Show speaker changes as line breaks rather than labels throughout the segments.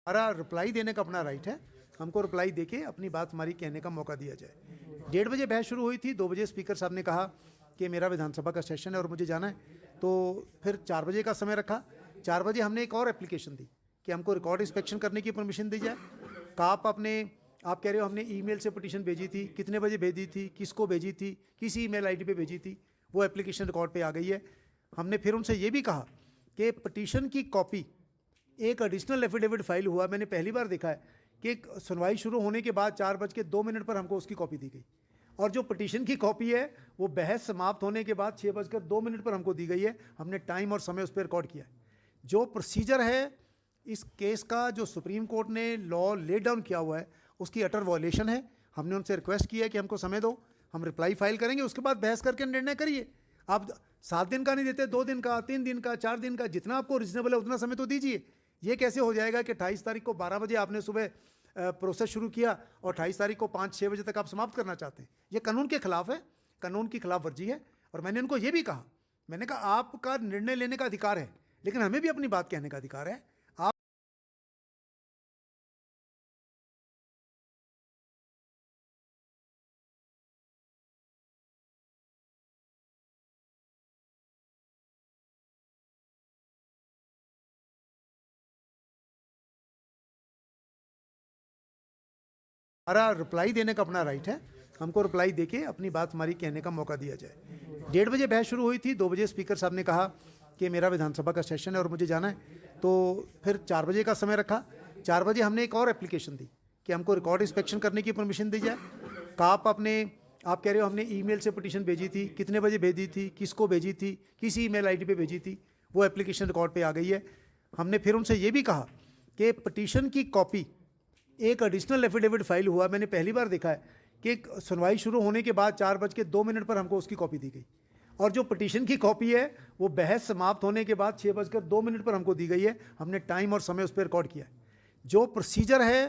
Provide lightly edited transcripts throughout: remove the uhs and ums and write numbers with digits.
हमारा रिप्लाई देने का अपना राइट है, हमको रिप्लाई देके अपनी बात हमारी कहने का मौका दिया जाए। 1:30 बजे बहस शुरू हुई थी, 2 बजे स्पीकर साहब ने कहा कि मेरा विधानसभा का सेशन है और मुझे जाना है, तो फिर 4 बजे का समय रखा। 4 बजे हमने एक और एप्लीकेशन दी कि हमको रिकॉर्ड इंस्पेक्शन करने की परमिशन दी जाए। आप कह रहे हो हमने ईमेल से पिटीशन भेजी थी, कितने बजे भेजी थी, किसको भेजी थी, किस ईमेल आईडी पे भेजी थी, वो एप्लीकेशन रिकॉर्ड पे आ गई है। हमने फिर उनसे ये भी कहा कि पिटीशन की कॉपी, एक एडिशनल एफिडेविट फाइल हुआ, मैंने पहली बार देखा है कि सुनवाई शुरू होने के बाद 4:02 पर हमको उसकी कॉपी दी गई, और जो पिटीशन की कॉपी है वो बहस समाप्त होने के बाद 6:02 पर हमको दी गई है। हमने टाइम और समय उस पर रिकॉर्ड किया है। जो प्रोसीजर है इस केस का, जो सुप्रीम कोर्ट ने लॉ ले डाउन किया हुआ है, उसकी अटर वॉयलेशन है। हमने उनसे रिक्वेस्ट किया है कि हमको समय दो, हम रिप्लाई फाइल करेंगे, उसके बाद बहस करके निर्णय करिए। आप 7 दिन का नहीं देते, 2 दिन का, 3 दिन का, 4 दिन का, जितना आपको रिजनेबल है उतना समय तो दीजिए। ये कैसे हो जाएगा कि 28 तारीख को 12 बजे आपने सुबह प्रोसेस शुरू किया और 28 तारीख को 5-6 बजे तक आप समाप्त करना चाहते हैं? ये कानून के खिलाफ है, कानून की खिलाफ वर्जी है। और मैंने उनको ये भी कहा, मैंने कहा आपका निर्णय लेने का अधिकार है, लेकिन हमें भी अपनी बात कहने का अधिकार है। आप हमारा रिप्लाई देने का अपना राइट है, हमको रिप्लाई देके अपनी बात हमारी कहने का मौका दिया जाए। 1:30 बजे बहस शुरू हुई थी, 2 बजे स्पीकर साहब ने कहा कि मेरा विधानसभा का सेशन है और मुझे जाना है, तो फिर 4 बजे का समय रखा। 4 बजे हमने एक और एप्लीकेशन दी कि हमको रिकॉर्ड इंस्पेक्शन करने की परमिशन दी जाए। आप कह रहे हो हमने ईमेल से पिटीशन भेजी थी, कितने बजे भेजी थी, किसको भेजी थी, किस ईमेल आईडी पे भेजी थी, वो एप्लीकेशन रिकॉर्ड पे आ गई है। हमने फिर उनसे ये भी कहा कि पिटीशन की कॉपी, एक एडिशनल एफिडेविट फाइल हुआ, मैंने पहली बार देखा है कि सुनवाई शुरू होने के बाद 4:02 पर हमको उसकी कॉपी दी गई, और जो पिटीशन की कॉपी है वो बहस समाप्त होने के बाद 6:02 पर हमको दी गई है। हमने टाइम और समय उस पर रिकॉर्ड किया है। जो प्रोसीजर है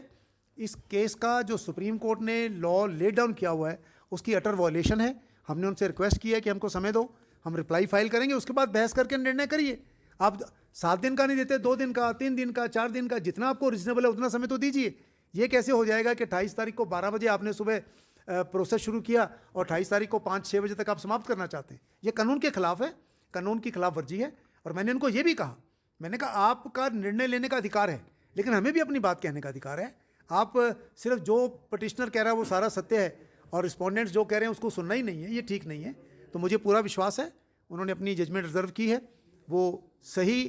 इस केस का, जो सुप्रीम कोर्ट ने लॉ ले डाउन किया हुआ है, उसकी अटर वॉयलेशन है। हमने उनसे रिक्वेस्ट किया है कि हमको समय दो, हम रिप्लाई फाइल करेंगे, उसके बाद बहस करके निर्णय करिए। आप 7 दिन का नहीं देते, 2 दिन का, 3 दिन का, 4 दिन का, जितना आपको रिजनेबल है उतना समय तो दीजिए। ये कैसे हो जाएगा कि 28 तारीख को 12 बजे आपने सुबह प्रोसेस शुरू किया और 28 तारीख को 5-6 बजे तक आप समाप्त करना चाहते हैं? ये कानून के खिलाफ है, कानून की खिलाफ वर्जी है। और मैंने उनको ये भी कहा, मैंने कहा आपका निर्णय लेने का अधिकार है, लेकिन हमें भी अपनी बात कहने का अधिकार है। आप सिर्फ जो पिटिशनर कह रहा है वो सारा सत्य है और रिस्पोंडेंट्स जो कह रहे हैं उसको सुनना ही नहीं है, ये ठीक नहीं है। तो मुझे पूरा विश्वास है उन्होंने अपनी जजमेंट रिजर्व की है, वो सही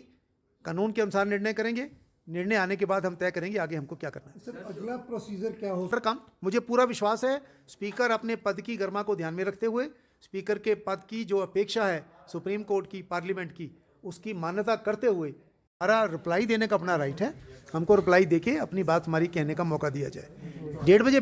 कानून के अनुसार निर्णय करेंगे। निर्णय आने के बाद हम तय करेंगे आगे हमको क्या करना है।
सर, अगला प्रोसीजर क्या हो?
पर काम, मुझे पूरा विश्वास है स्पीकर अपने पद की गरिमा को ध्यान में रखते हुए, स्पीकर के पद की जो अपेक्षा है सुप्रीम कोर्ट की, पार्लियामेंट की, उसकी मान्यता करते हुए हमारा रिप्लाई देने का अपना राइट है, हमको रिप्लाई देके अपनी बात हमारी कहने का मौका दिया जाए। 1:30 बजे